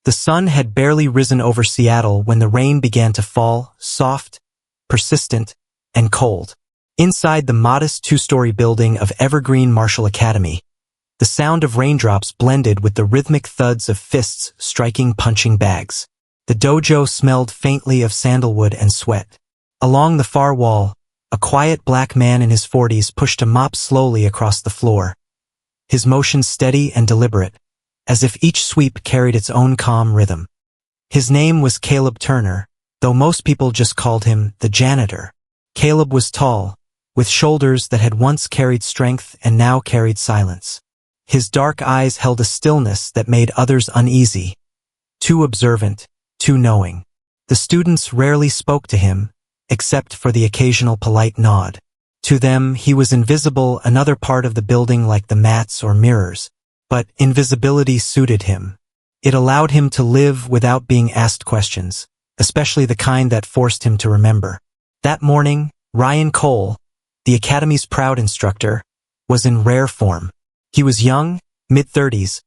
The sun had barely risen over Seattle when the rain began to fall, soft, persistent, and cold. Inside the modest two-story building of Evergreen Marshall Academy, the sound of raindrops blended with the rhythmic thuds of fists striking punching bags. The dojo smelled faintly of sandalwood and sweat. Along the far wall, a quiet black man in his 40s pushed a mop slowly across the floor, his motions steady and deliberate, as if each sweep carried its own calm rhythm. His name was Caleb Turner, though most people just called him the Janitor. Caleb was tall, with shoulders that had once carried strength and now carried silence. His dark eyes held a stillness that made others uneasy, too observant, too knowing. The students rarely spoke to him, except for the occasional polite nod. To them, he was invisible, another part of the building like the mats or mirrors. But invisibility suited him. It allowed him to live without being asked questions, especially the kind that forced him to remember. That morning, Ryan Cole, the Academy's proud instructor, was in rare form. He was young, mid-30s,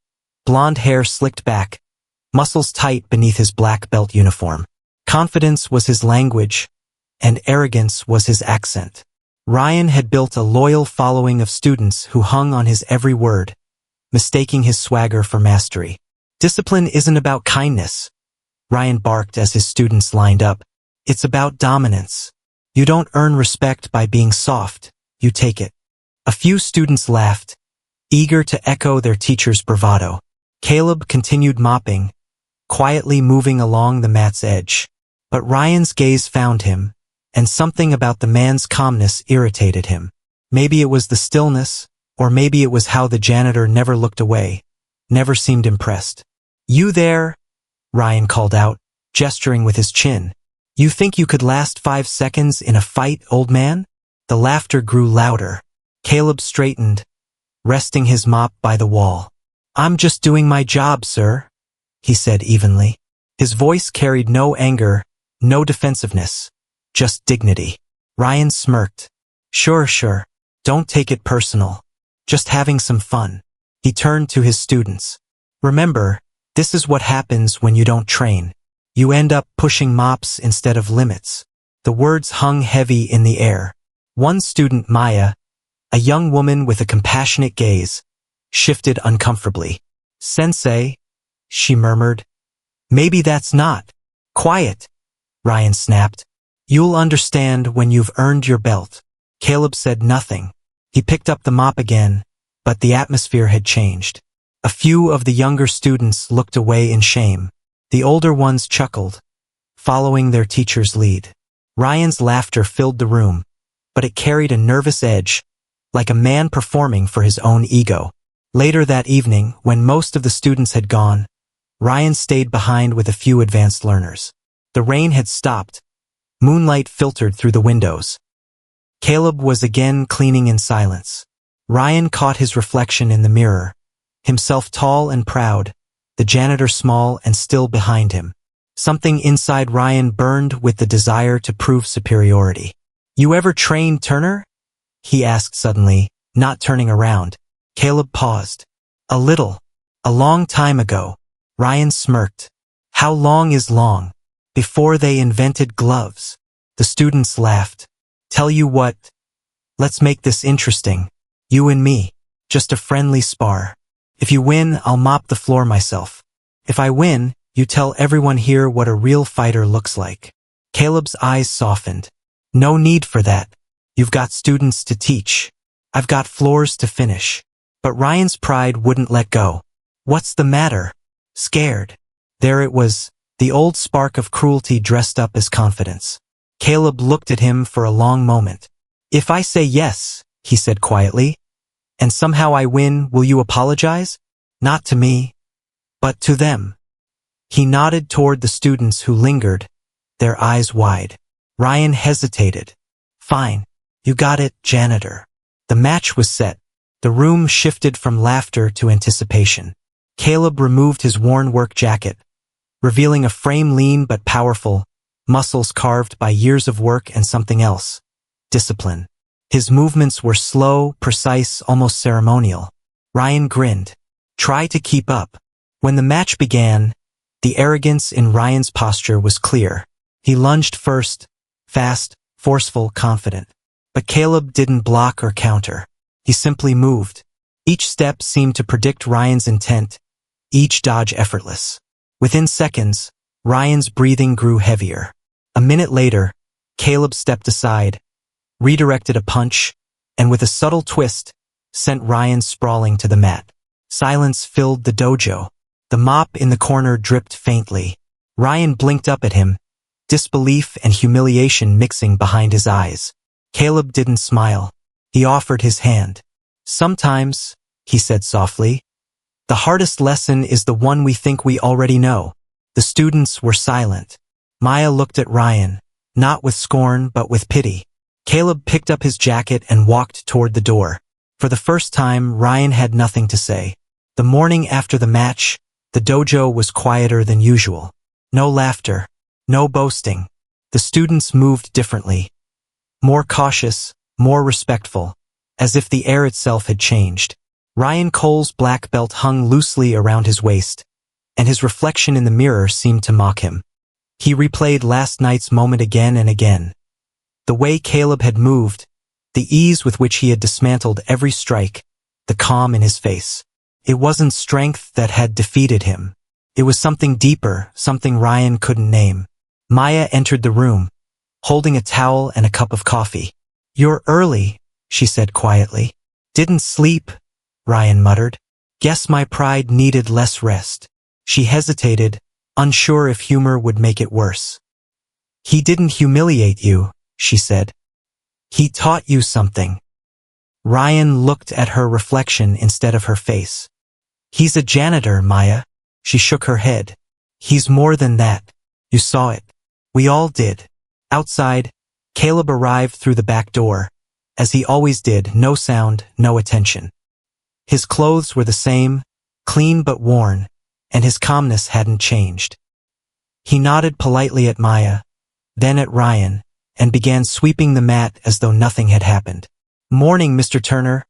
blonde hair slicked back, muscles tight beneath his black belt uniform. Confidence was his language, and arrogance was his accent. Ryan had built a loyal following of students who hung on his every word, mistaking his swagger for mastery. Discipline isn't about kindness, Ryan barked as his students lined up. It's about dominance. You don't earn respect by being soft, you take it. A few students laughed, eager to echo their teacher's bravado. Caleb continued mopping, quietly moving along the mat's edge. But Ryan's gaze found him, and something about the man's calmness irritated him. Maybe it was the stillness, or maybe it was how the janitor never looked away, never seemed impressed. "You there?" Ryan called out, gesturing with his chin. "You think you could last 5 seconds in a fight, old man?" The laughter grew louder. Caleb straightened, resting his mop by the wall. "I'm just doing my job, sir," he said evenly. His voice carried no anger, no defensiveness, just dignity. Ryan smirked. Sure, don't take it personal. Just having some fun." He turned to his students. "Remember, this is what happens when you don't train. You end up pushing mops instead of limits." The words hung heavy in the air. One student, Maya, a young woman with a compassionate gaze, shifted uncomfortably. "Sensei," she murmured. "Maybe that's not." "Quiet," Ryan snapped. "You'll understand when you've earned your belt." Caleb said nothing. He picked up the mop again, but the atmosphere had changed. A few of the younger students looked away in shame. The older ones chuckled, following their teacher's lead. Ryan's laughter filled the room, but it carried a nervous edge, like a man performing for his own ego. Later that evening, when most of the students had gone, Ryan stayed behind with a few advanced learners. The rain had stopped. Moonlight filtered through the windows. Caleb was again cleaning in silence. Ryan caught his reflection in the mirror, himself tall and proud, the janitor small and still behind him. Something inside Ryan burned with the desire to prove superiority. "You ever trained, Turner?" he asked suddenly, not turning around. Caleb paused. "A little. A long time ago." Ryan smirked. "How long is long?" "Before they invented gloves." The students laughed. "Tell you what, let's make this interesting. You and me. Just a friendly spar. If you win, I'll mop the floor myself. If I win, you tell everyone here what a real fighter looks like." Caleb's eyes softened. "No need for that. You've got students to teach. I've got floors to finish." But Ryan's pride wouldn't let go. "What's the matter?" "Scared." There it was, the old spark of cruelty dressed up as confidence. Caleb looked at him for a long moment. "If I say yes," he said quietly, "and somehow I win, will you apologize? Not to me, but to them." He nodded toward the students who lingered, their eyes wide. Ryan hesitated. "Fine. You got it, janitor." The match was set. The room shifted from laughter to anticipation. Caleb removed his worn work jacket, revealing a frame lean but powerful, muscles carved by years of work and something else, discipline. His movements were slow, precise, almost ceremonial. Ryan grinned. "Try to keep up." When the match began, The arrogance in Ryan's posture was clear. He lunged first, fast, forceful, confident. But Caleb didn't block or counter. He simply moved. Each step seemed to predict Ryan's intent, each dodge effortless. Within seconds, Ryan's breathing grew heavier. A minute later, Caleb stepped aside, redirected a punch, and with a subtle twist, sent Ryan sprawling to the mat. Silence filled the dojo. The mop in the corner dripped faintly. Ryan blinked up at him, disbelief and humiliation mixing behind his eyes. Caleb didn't smile. He offered his hand. "Sometimes," he said softly, "the hardest lesson is the one we think we already know." The students were silent. Maya looked at Ryan, not with scorn but with pity. Caleb picked up his jacket and walked toward the door. For the first time, Ryan had nothing to say. The morning after the match, the dojo was quieter than usual. No laughter, no boasting. The students moved differently. More cautious, more respectful, as if the air itself had changed. Ryan Cole's black belt hung loosely around his waist, and his reflection in the mirror seemed to mock him. He replayed last night's moment again and again. The way Caleb had moved, the ease with which he had dismantled every strike, the calm in his face. It wasn't strength that had defeated him. It was something deeper, something Ryan couldn't name. Maya entered the room, holding a towel and a cup of coffee. "You're early," she said quietly. "Didn't sleep," Ryan muttered. "Guess my pride needed less rest." She hesitated, unsure if humor would make it worse. "He didn't humiliate you," she said. "He taught you something." Ryan looked at her reflection instead of her face. "He's a janitor, Maya." She shook her head. "He's more than that. You saw it. We all did." Outside, Caleb arrived through the back door. As he always did, no sound, no attention. His clothes were the same, clean but worn, and his calmness hadn't changed. He nodded politely at Maya, then at Ryan, and began sweeping the mat as though nothing had happened. "Morning, Mr. Turner."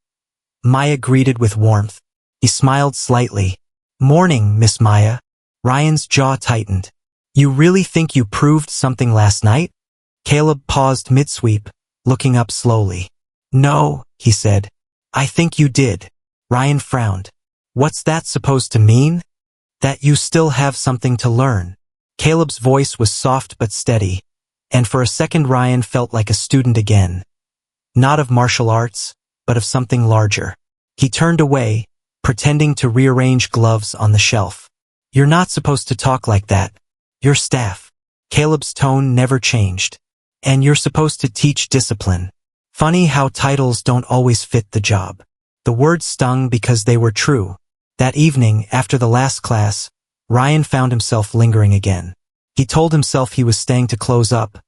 Maya greeted with warmth. He smiled slightly. "Morning, Miss Maya." Ryan's jaw tightened. "You really think you proved something last night?" Caleb paused mid-sweep, looking up slowly. "No," he said. "I think you did." Ryan frowned. "What's that supposed to mean?" "That you still have something to learn." Caleb's voice was soft but steady, and for a second Ryan felt like a student again. Not of martial arts, but of something larger. He turned away, pretending to rearrange gloves on the shelf. "You're not supposed to talk like that. You're staff." Caleb's tone never changed. "And you're supposed to teach discipline." Funny how titles don't always fit the job. The words stung because they were true. That evening, after the last class, Ryan found himself lingering again. He told himself he was staying to close up,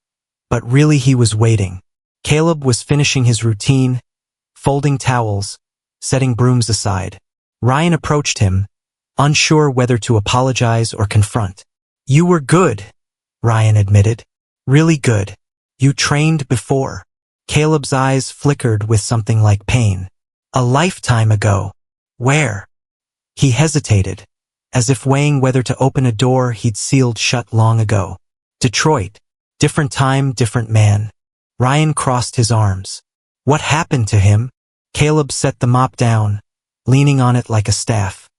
but really he was waiting. Caleb was finishing his routine, folding towels, setting brooms aside. Ryan approached him, unsure whether to apologize or confront. "You were good," Ryan admitted. "Really good. You trained before." Caleb's eyes flickered with something like pain. "A lifetime ago. Where?" He hesitated, as if weighing whether to open a door he'd sealed shut long ago. "Detroit. Different time, different man." Ryan crossed his arms. "What happened to him?" Caleb set the mop down, leaning on it like a staff.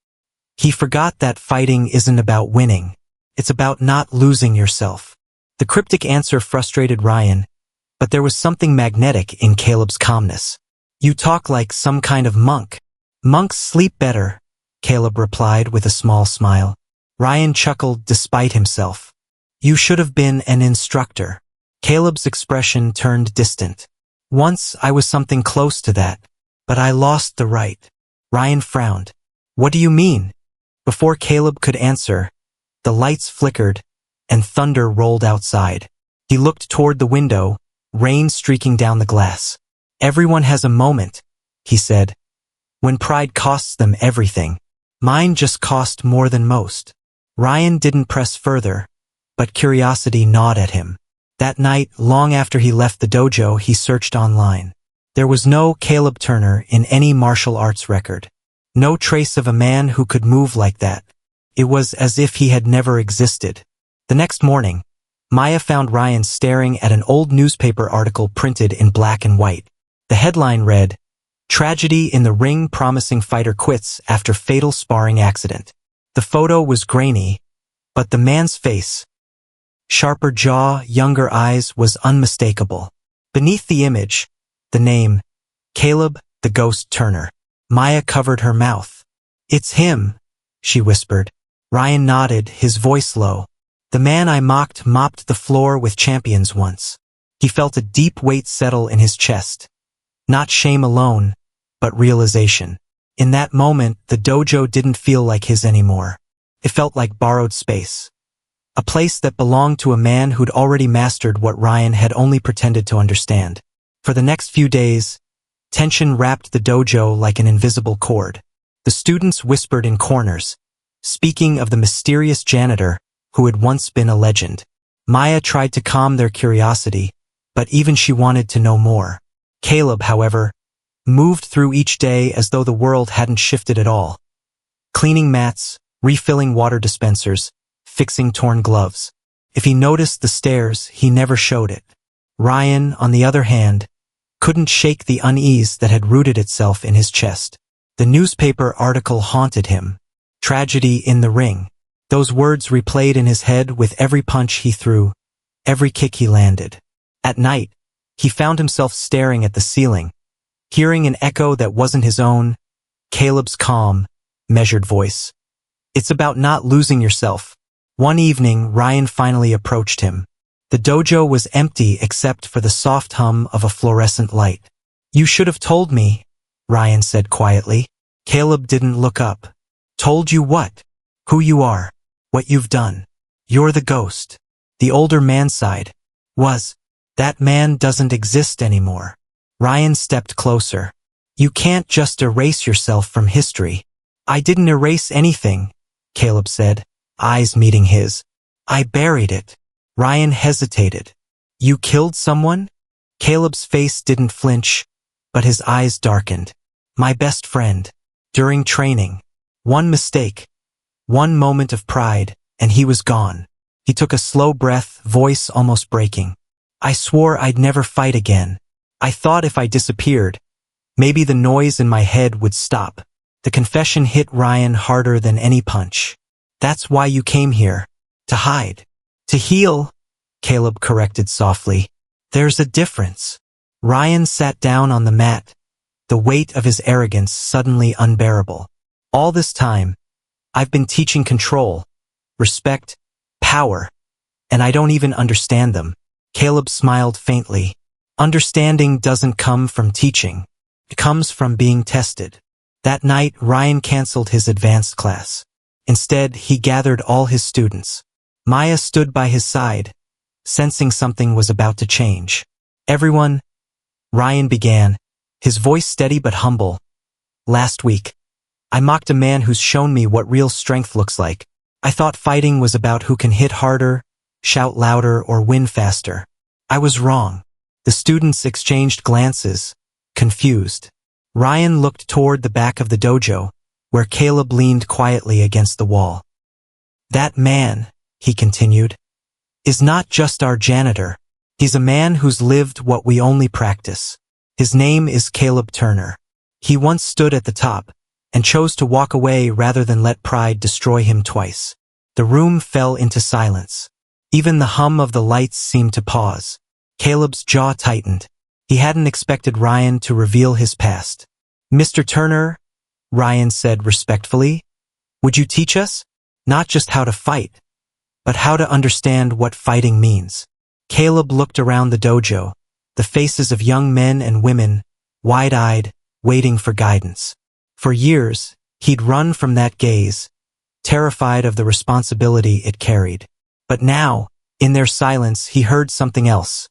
"He forgot that fighting isn't about winning. It's about not losing yourself." The cryptic answer frustrated Ryan, but there was something magnetic in Caleb's calmness. "You talk like some kind of monk." "Monks sleep better," Caleb replied with a small smile. Ryan chuckled despite himself. "You should have been an instructor." Caleb's expression turned distant. "Once I was something close to that, but I lost the right." Ryan frowned. "What do you mean?" Before Caleb could answer, the lights flickered and thunder rolled outside. He looked toward the window, rain streaking down the glass. "Everyone has a moment," he said, "when pride costs them everything. Mine just cost more than most." Ryan didn't press further, but curiosity gnawed at him. That night, long after he left the dojo, he searched online. There was no Caleb Turner in any martial arts record. No trace of a man who could move like that. It was as if he had never existed. The next morning, Maya found Ryan staring at an old newspaper article printed in black and white. The headline read, "Tragedy in the ring, promising fighter quits after fatal sparring accident." The photo was grainy, but the man's face, sharper jaw, younger eyes, was unmistakable. Beneath the image, the name, Caleb the Ghost Turner. Maya covered her mouth. "It's him," she whispered. Ryan nodded, his voice low. "The man I mocked mopped the floor with champions once." He felt a deep weight settle in his chest. Not shame alone, but realization. In that moment, the dojo didn't feel like his anymore. It felt like borrowed space. A place that belonged to a man who'd already mastered what Ryan had only pretended to understand. For the next few days, tension wrapped the dojo like an invisible cord. The students whispered in corners, speaking of the mysterious janitor who had once been a legend. Maya tried to calm their curiosity, but even she wanted to know more. Caleb, however, moved through each day as though the world hadn't shifted at all. Cleaning mats, refilling water dispensers, fixing torn gloves. If he noticed the stares, he never showed it. Ryan, on the other hand, couldn't shake the unease that had rooted itself in his chest. The newspaper article haunted him. Tragedy in the ring. Those words replayed in his head with every punch he threw, every kick he landed. At night, he found himself staring at the ceiling, hearing an echo that wasn't his own, Caleb's calm, measured voice. "It's about not losing yourself." One evening, Ryan finally approached him. The dojo was empty except for the soft hum of a fluorescent light. "You should have told me," Ryan said quietly. Caleb didn't look up. "Told you what?" "Who you are. What you've done. You're the ghost." The older man sighed. That man doesn't exist anymore." Ryan stepped closer. "You can't just erase yourself from history." "I didn't erase anything," Caleb said, eyes meeting his. "I buried it." Ryan hesitated. "You killed someone?" Caleb's face didn't flinch, but his eyes darkened. "My best friend. During training. One mistake. One moment of pride, and he was gone." He took a slow breath, voice almost breaking. "I swore I'd never fight again. I thought if I disappeared, maybe the noise in my head would stop." The confession hit Ryan harder than any punch. "That's why you came here. To hide. To heal," Caleb corrected softly. "There's a difference." Ryan sat down on the mat, the weight of his arrogance suddenly unbearable. "All this time, I've been teaching control, respect, power, and I don't even understand them." Caleb smiled faintly. "Understanding doesn't come from teaching. It comes from being tested." That night, Ryan canceled his advanced class. Instead, he gathered all his students. Maya stood by his side, sensing something was about to change. "Everyone," Ryan began, his voice steady but humble. "Last week, I mocked a man who's shown me what real strength looks like. I thought fighting was about who can hit harder, shout louder, or win faster. I was wrong." The students exchanged glances, confused. Ryan looked toward the back of the dojo, where Caleb leaned quietly against the wall. "That man," he continued, "is not just our janitor. He's a man who's lived what we only practice. His name is Caleb Turner. He once stood at the top, and chose to walk away rather than let pride destroy him twice." The room fell into silence. Even the hum of the lights seemed to pause. Caleb's jaw tightened. He hadn't expected Ryan to reveal his past. "Mr. Turner," Ryan said respectfully, "would you teach us? Not just how to fight, but how to understand what fighting means." Caleb looked around the dojo, the faces of young men and women, wide-eyed, waiting for guidance. For years, he'd run from that gaze, terrified of the responsibility it carried. But now, in their silence, he heard something else.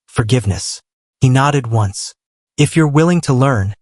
Forgiveness. He nodded once. "If you're willing to learn,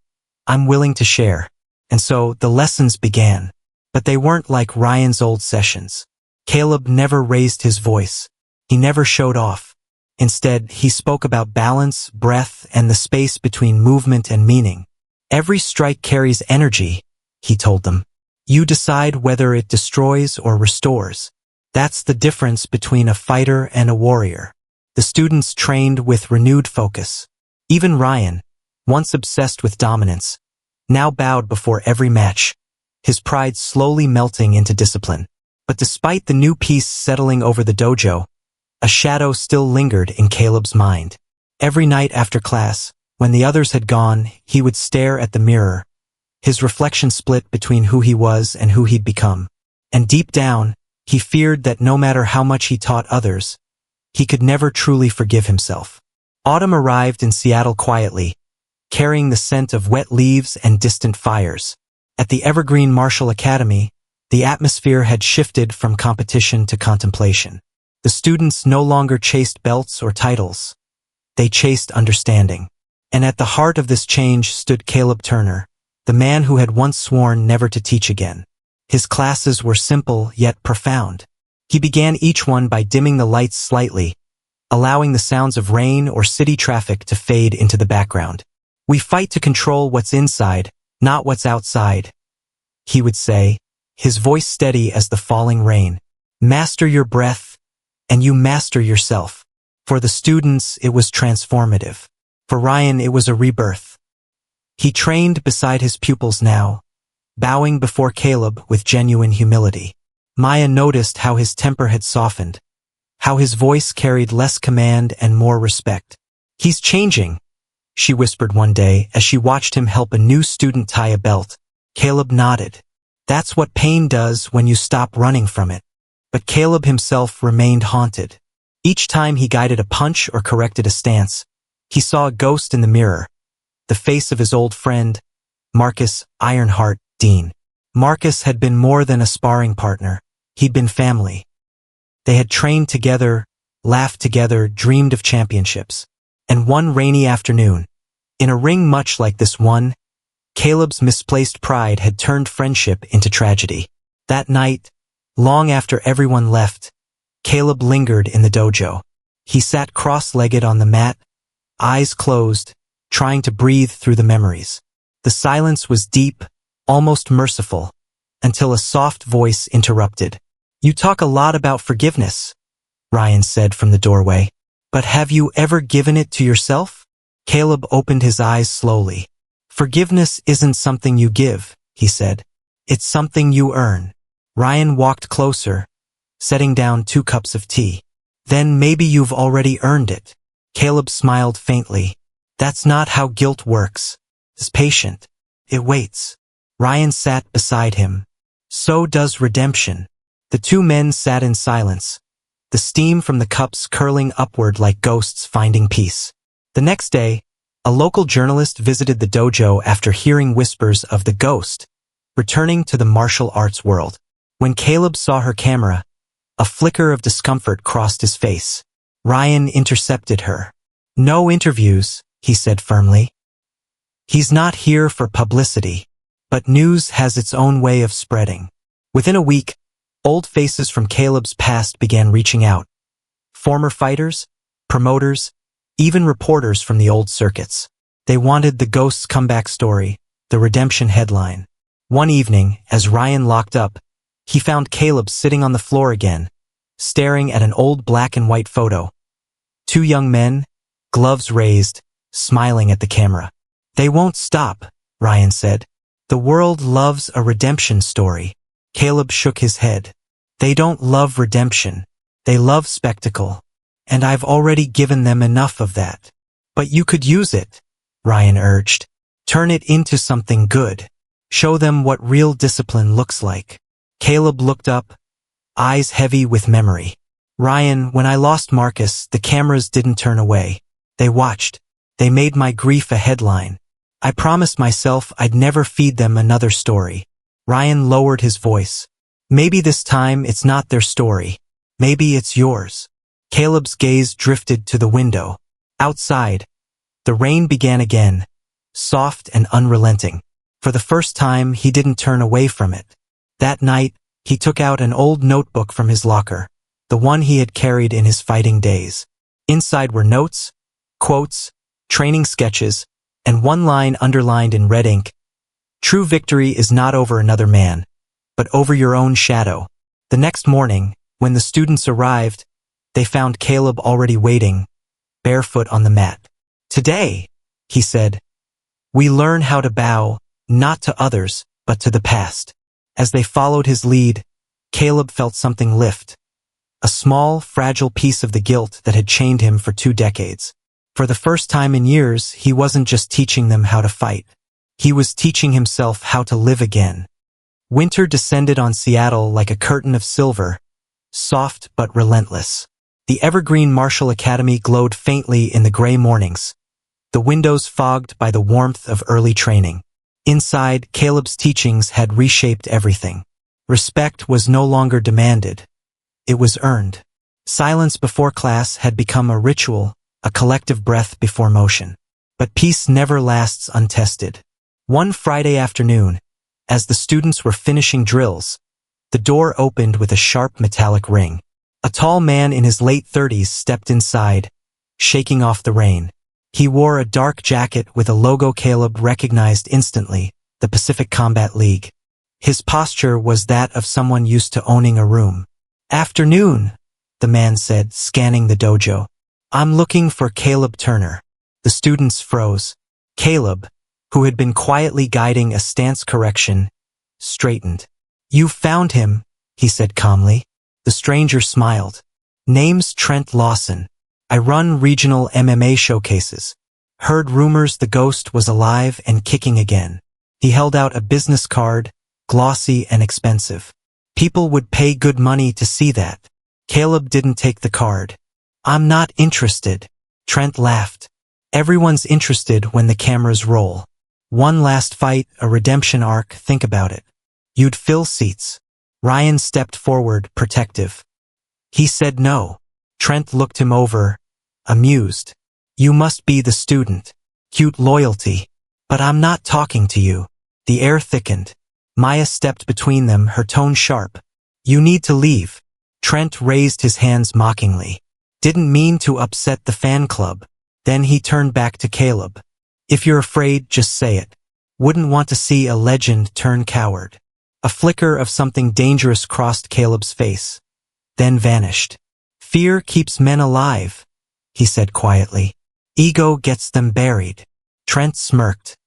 I'm willing to share." And so the lessons began. But they weren't like Ryan's old sessions. Caleb never raised his voice. He never showed off. Instead, he spoke about balance, breath, and the space between movement and meaning. "Every strike carries energy," he told them. You decide whether it destroys or restores. That's the difference between a fighter and a warrior. The students trained with renewed focus. Even Ryan, once obsessed with dominance, now bowed before every match, his pride slowly melting into discipline. But despite the new peace settling over the dojo, a shadow still lingered in Caleb's mind. Every night after class, when the others had gone, he would stare at the mirror, his reflection split between who he was and who he'd become. And deep down, he feared that no matter how much he taught others, he could never truly forgive himself. Autumn arrived in Seattle quietly, carrying the scent of wet leaves and distant fires. At the Evergreen Martial Academy, the atmosphere had shifted from competition to contemplation. The students no longer chased belts or titles. They chased understanding. And at the heart of this change stood Caleb Turner, the man who had once sworn never to teach again. His classes were simple yet profound. He began each one by dimming the lights slightly, allowing the sounds of rain or city traffic to fade into the background. "We fight to control what's inside, not what's outside," he would say, his voice steady as the falling rain. "Master your breath, and you master yourself." For the students, it was transformative. For Ryan, it was a rebirth. He trained beside his pupils now, bowing before Caleb with genuine humility. Maya noticed how his temper had softened, how his voice carried less command and more respect. "He's changing," she whispered one day as she watched him help a new student tie a belt. Caleb nodded. "That's what pain does when you stop running from it." But Caleb himself remained haunted. Each time he guided a punch or corrected a stance, he saw a ghost in the mirror, the face of his old friend, Marcus Ironheart Dean. Marcus had been more than a sparring partner. He'd been family. They had trained together, laughed together, dreamed of championships. And one rainy afternoon, in a ring much like this one, Caleb's misplaced pride had turned friendship into tragedy. That night, long after everyone left, Caleb lingered in the dojo. He sat cross-legged on the mat, eyes closed, trying to breathe through the memories. The silence was deep, almost merciful, until a soft voice interrupted. "You talk a lot about forgiveness," Ryan said from the doorway. "But have you ever given it to yourself?" Caleb opened his eyes slowly. "Forgiveness isn't something you give," he said. "It's something you earn." Ryan walked closer, setting down 2 cups of tea. "Then maybe you've already earned it." Caleb smiled faintly. "That's not how guilt works. It's patient. It waits." Ryan sat beside him. "So does redemption." The 2 men sat in silence, the steam from the cups curling upward like ghosts finding peace. The next day, a local journalist visited the dojo after hearing whispers of the ghost returning to the martial arts world. When Caleb saw her camera, a flicker of discomfort crossed his face. Ryan intercepted her. "No interviews," he said firmly. "He's not here for publicity." But news has its own way of spreading. Within a week, old faces from Caleb's past began reaching out. Former fighters, promoters, even reporters from the old circuits. They wanted the ghost's comeback story, the redemption headline. One evening, as Ryan locked up, he found Caleb sitting on the floor again, staring at an old black and white photo. 2 young men, gloves raised, smiling at the camera. "They won't stop," Ryan said. "The world loves a redemption story." Caleb shook his head. "They don't love redemption. They love spectacle. And I've already given them enough of that." "But you could use it," Ryan urged. "Turn it into something good. Show them what real discipline looks like." Caleb looked up, eyes heavy with memory. "Ryan, when I lost Marcus, the cameras didn't turn away. They watched. They made my grief a headline. I promised myself I'd never feed them another story." Ryan lowered his voice. "Maybe this time it's not their story. Maybe it's yours." Caleb's gaze drifted to the window. Outside, the rain began again, soft and unrelenting. For the first time, he didn't turn away from it. That night, he took out an old notebook from his locker, the one he had carried in his fighting days. Inside were notes, quotes, training sketches, and one line underlined in red ink: "True victory is not over another man. but over your own shadow. The next morning, when the students arrived, they found Caleb already waiting, barefoot on the mat. Today, he said, we learn how to bow, not to others, but to the past. As they followed his lead, Caleb felt something lift. A small, fragile piece of the guilt that had chained him for 2 decades. For the first time in years, he wasn't just teaching them how to fight. He was teaching himself how to live again. Winter descended on Seattle like a curtain of silver, soft but relentless. The evergreen Marshall Academy glowed faintly in the gray mornings, the windows fogged by the warmth of early training. Inside, Caleb's teachings had reshaped everything. Respect was no longer demanded. It was earned. Silence before class had become a ritual, a collective breath before motion. But peace never lasts untested. One Friday afternoon, as the students were finishing drills, the door opened with a sharp metallic ring. A tall man in his late 30s stepped inside, shaking off the rain. He wore a dark jacket with a logo Caleb recognized instantly, the Pacific Combat League. His posture was that of someone used to owning a room. "Afternoon," the man said, scanning the dojo. "I'm looking for Caleb Turner." The students froze. Caleb, who had been quietly guiding a stance correction, straightened. "You found him," he said calmly. The stranger smiled. "Name's Trent Lawson. I run regional MMA showcases. Heard rumors the ghost was alive and kicking again." He held out a business card, glossy and expensive. People would pay good money to see that. Caleb didn't take the card. "I'm not interested." Trent laughed. "Everyone's interested when the cameras roll. One last fight, a redemption arc, think about it. You'd fill seats." Ryan stepped forward, protective. He said no. Trent looked him over, amused. "You must be the student. Cute loyalty. But I'm not talking to you." The air thickened. Maya stepped between them, her tone sharp. "You need to leave." Trent raised his hands mockingly. "Didn't mean to upset the fan club." Then he turned back to Caleb. "If you're afraid, just say it. Wouldn't want to see a legend turn coward." A flicker of something dangerous crossed Caleb's face, then vanished. "Fear keeps men alive," he said quietly. "Ego gets them buried." Trent smirked.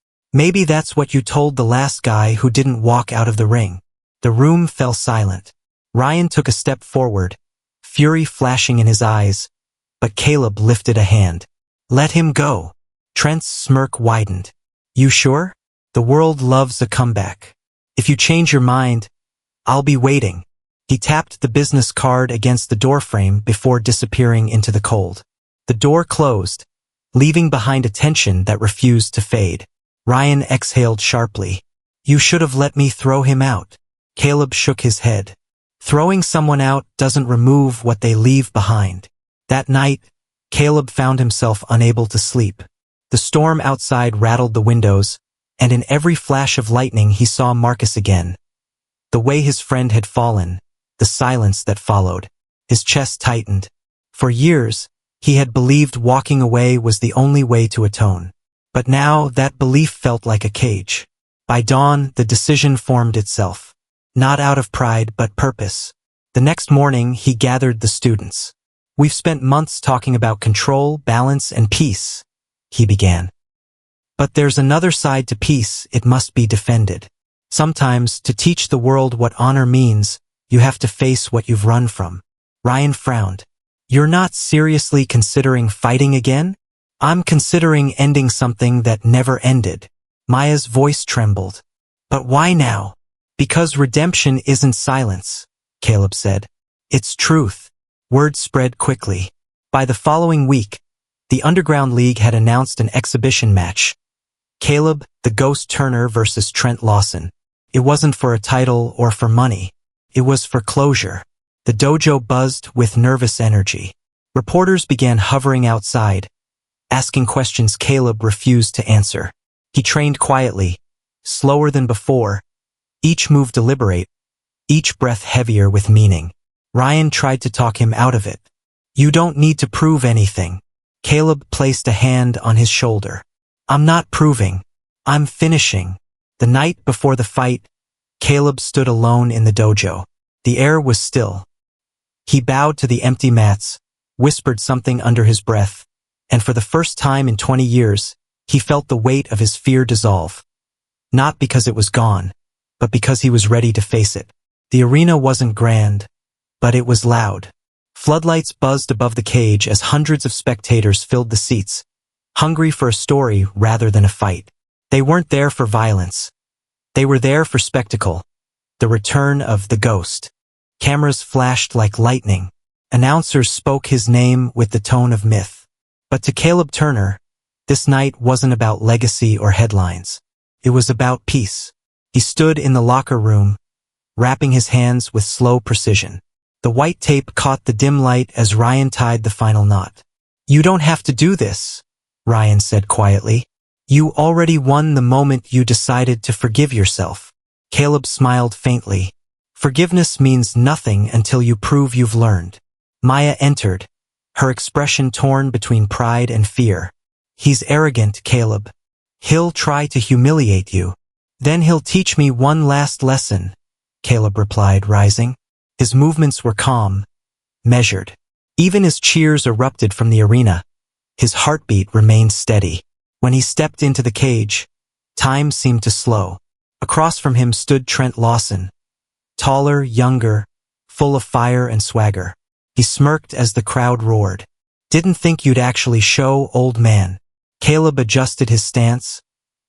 "Maybe that's what you told the last guy who didn't walk out of the ring." The room fell silent. Ryan took a step forward, fury flashing in his eyes, but Caleb lifted a hand. "Let him go." Trent's smirk widened. "You sure? The world loves a comeback. If you change your mind, I'll be waiting." He tapped the business card against the doorframe before disappearing into the cold. The door closed, leaving behind a tension that refused to fade. Ryan exhaled sharply. "You should have let me throw him out." Caleb shook his head. "Throwing someone out doesn't remove what they leave behind." That night, Caleb found himself unable to sleep. The storm outside rattled the windows, and in every flash of lightning he saw Marcus again. The way his friend had fallen, the silence that followed. His chest tightened. For years, he had believed walking away was the only way to atone. But now that belief felt like a cage. By dawn, the decision formed itself. Not out of pride, but purpose. The next morning, he gathered the students. "We've spent months talking about control, balance, and peace," he began. "But there's another side to peace. It must be defended. Sometimes, to teach the world what honor means, you have to face what you've run from." Ryan frowned. "You're not seriously considering fighting again?" "I'm considering ending something that never ended." Maya's voice trembled. "But why now?" "Because redemption isn't silence," Caleb said. "It's truth." Word spread quickly. By the following week, the Underground League had announced an exhibition match. Caleb, the Ghost Turner versus Trent Lawson. It wasn't for a title or for money. It was for closure. The dojo buzzed with nervous energy. Reporters began hovering outside, asking questions Caleb refused to answer. He trained quietly, slower than before, each move deliberate, each breath heavier with meaning. Ryan tried to talk him out of it. "You don't need to prove anything." Caleb placed a hand on his shoulder. "I'm not proving. I'm finishing." The night before the fight, Caleb stood alone in the dojo. The air was still. He bowed to the empty mats, whispered something under his breath, and for the first time in 20 years, he felt the weight of his fear dissolve. Not because it was gone, but because he was ready to face it. The arena wasn't grand, but it was loud. Floodlights buzzed above the cage as hundreds of spectators filled the seats, hungry for a story rather than a fight. They weren't there for violence. They were there for spectacle. The return of the ghost. Cameras flashed like lightning. Announcers spoke his name with the tone of myth. But to Caleb Turner, this night wasn't about legacy or headlines. It was about peace. He stood in the locker room, wrapping his hands with slow precision. The white tape caught the dim light as Ryan tied the final knot. "You don't have to do this," Ryan said quietly. "You already won the moment you decided to forgive yourself." Caleb smiled faintly. "Forgiveness means nothing until you prove you've learned." Maya entered, her expression torn between pride and fear. "He's arrogant, Caleb. He'll try to humiliate you. Then he'll teach me one last lesson," Caleb replied, rising. His movements were calm, measured. Even as cheers erupted from the arena, his heartbeat remained steady. When he stepped into the cage, time seemed to slow. Across from him stood Trent Lawson, taller, younger, full of fire and swagger. He smirked as the crowd roared. "Didn't think you'd actually show, old man." Caleb adjusted his stance,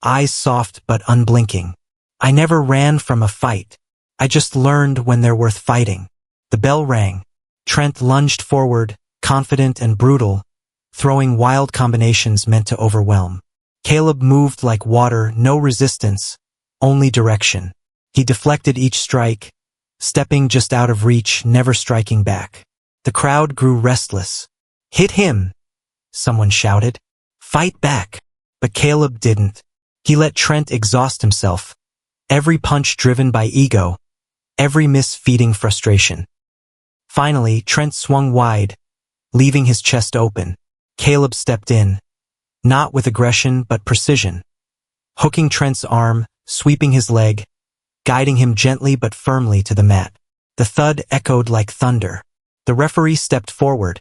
eyes soft but unblinking. "I never ran from a fight. I just learned when they're worth fighting." The bell rang. Trent lunged forward, confident and brutal, throwing wild combinations meant to overwhelm. Caleb moved like water, no resistance, only direction. He deflected each strike, stepping just out of reach, never striking back. The crowd grew restless. "Hit him!" someone shouted. "Fight back!" But Caleb didn't. He let Trent exhaust himself, every punch driven by ego, every miss feeding frustration. Finally, Trent swung wide, leaving his chest open. Caleb stepped in, not with aggression but precision, hooking Trent's arm, sweeping his leg, guiding him gently but firmly to the mat. The thud echoed like thunder. The referee stepped forward,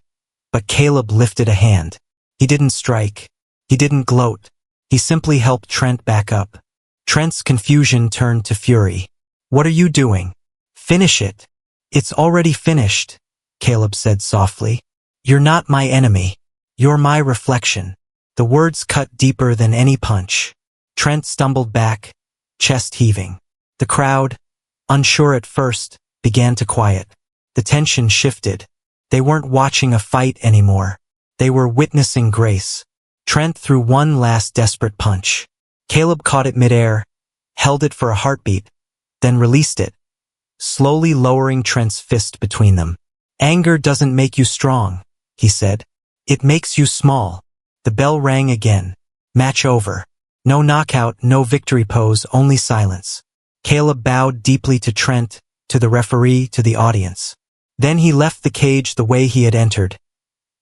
but Caleb lifted a hand. He didn't strike. He didn't gloat. He simply helped Trent back up. Trent's confusion turned to fury. "What are you doing? Finish it." "It's already finished," Caleb said softly. "You're not my enemy. You're my reflection." The words cut deeper than any punch. Trent stumbled back, chest heaving. The crowd, unsure at first, began to quiet. The tension shifted. They weren't watching a fight anymore. They were witnessing grace. Trent threw one last desperate punch. Caleb caught it midair, held it for a heartbeat, then released it, slowly lowering Trent's fist between them. "Anger doesn't make you strong," he said. "It makes you small." The bell rang again. Match over. No knockout, no victory pose, only silence. Caleb bowed deeply to Trent, to the referee, to the audience. Then he left the cage the way he had entered.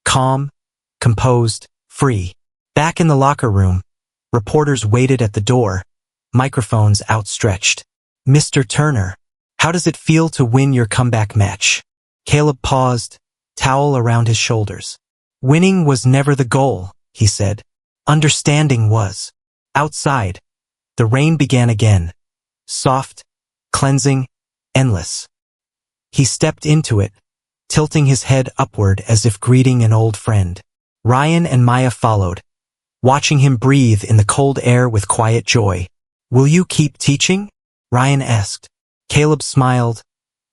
Calm, composed, free. Back in the locker room, reporters waited at the door, microphones outstretched. "Mr. Turner, how does it feel to win your comeback match?" Caleb paused, towel around his shoulders. "Winning was never the goal," he said. "Understanding was." Outside, the rain began again. Soft, cleansing, endless. He stepped into it, tilting his head upward as if greeting an old friend. Ryan and Maya followed, watching him breathe in the cold air with quiet joy. "Will you keep teaching?" Ryan asked. Caleb smiled,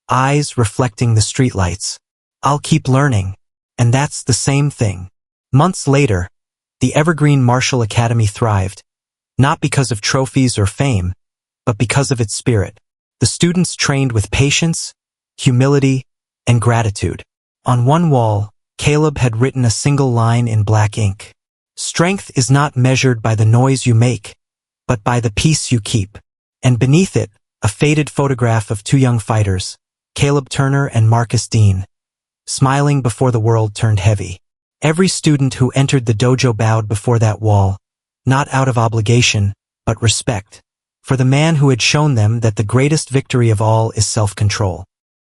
eyes reflecting the streetlights. "I'll keep learning." And that's the same thing. Months later, the Evergreen Martial Academy thrived, not because of trophies or fame, but because of its spirit. The students trained with patience, humility, and gratitude. On one wall, Caleb had written a single line in black ink. "Strength is not measured by the noise you make, but by the peace you keep." And beneath it, a faded photograph of two young fighters, Caleb Turner and Marcus Dean, smiling before the world turned heavy. Every student who entered the dojo bowed before that wall, not out of obligation, but respect. for the man who had shown them that the greatest victory of all is self-control.